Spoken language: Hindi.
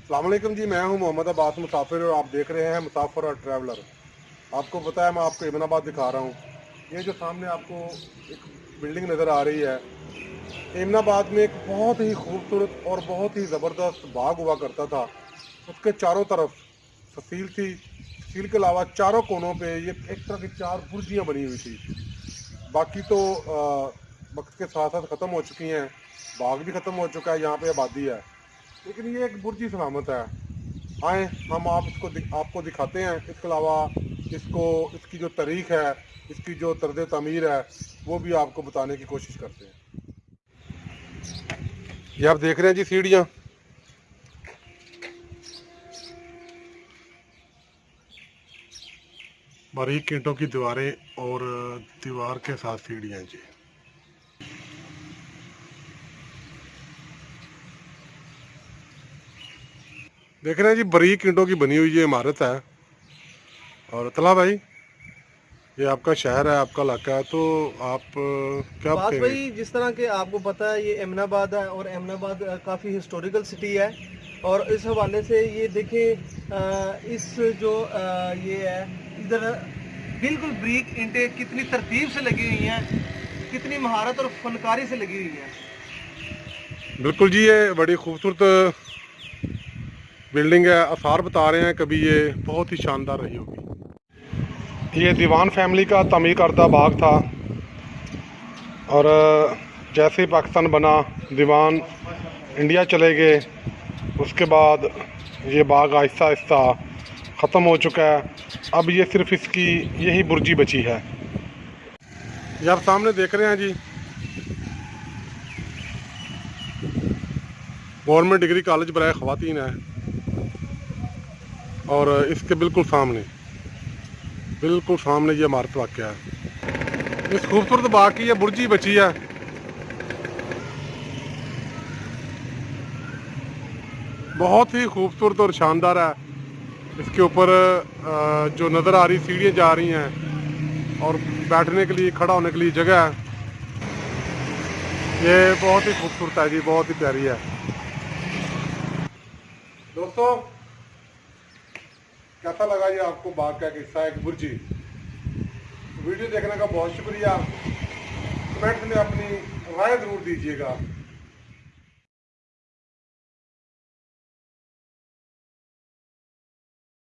अस्सलाम वालेकुम जी, मैं हूं मोहम्मद अब्बास मुसाफिर और आप देख रहे हैं मुसाफिर और ट्रैवलर। आपको पता है मैं आपको एमनाबाद दिखा रहा हूं। ये जो सामने आपको एक बिल्डिंग नज़र आ रही है, एमनाबाद में एक बहुत ही खूबसूरत और बहुत ही ज़बरदस्त बाग हुआ करता था। उसके चारों तरफ तहसील थी। तहसील के अलावा चारों कोनों पे ये एक तरह की चार बुर्जियाँ बनी हुई थी। बाकी तो वक्त के साथ साथ ख़त्म हो चुकी हैं। बाग भी ख़त्म हो चुका है, यहाँ पे आबादी है, लेकिन ये एक बुर्जी सलामत है। आए हम आप इसको आपको दिखाते हैं। इसके अलावा इसको इसकी जो तारीख है, इसकी जो तर्ज तामीर है, वो भी आपको बताने की कोशिश करते हैं। ये आप देख रहे हैं जी सीढ़ियाँ। बारीक ईंटों की दीवारें और दीवार के साथ सीढ़ियाँ जी। देख रहे हैं जी, बारीक ईंटों की बनी हुई ये इमारत है। और तला भाई, ये आपका शहर है, आपका इलाका है, तो आप क्या बास कहेंगे? भाई, जिस तरह के आपको पता है ये एमनाबाद है और एमनाबाद काफ़ी हिस्टोरिकल सिटी है। और इस हवाले से ये देखें, इस जो ये है इधर बिल्कुल ब्रिक ईंटें कितनी तरतीब से लगी हुई हैं, कितनी महारत और फनकारी से लगी हुई हैं। बिल्कुल जी, ये बड़ी खूबसूरत बिल्डिंग है। आसार बता रहे हैं कभी ये बहुत ही शानदार रही होगी। ये दीवान फैमिली का तामीर करदा बाग था। और जैसे ही पाकिस्तान बना, दीवान इंडिया चले गए, उसके बाद ये बाग आहिस्ता आहिस्ता ख़त्म हो चुका है। अब ये सिर्फ इसकी यही बुर्जी बची है। ये आप सामने देख रहे हैं जी, गवर्नमेंट डिग्री कॉलेज बराए ख़वातीन है। और इसके बिल्कुल सामने ये इमारत वाक़या है। इस खूबसूरत बाग की ये बुर्जी बची है। बहुत ही खूबसूरत और शानदार है। इसके ऊपर जो नज़र आ रही सीढ़ियाँ जा रही हैं और बैठने के लिए, खड़ा होने के लिए जगह है। ये बहुत ही खूबसूरत है जी, बहुत ही प्यारी है। दोस्तों, कैसा लगा ये आपको बाग का एक हिस्सा, एक बुर्जी? वीडियो देखने का बहुत शुक्रिया। कमेंट में अपनी राय ज़रूर दीजिएगा।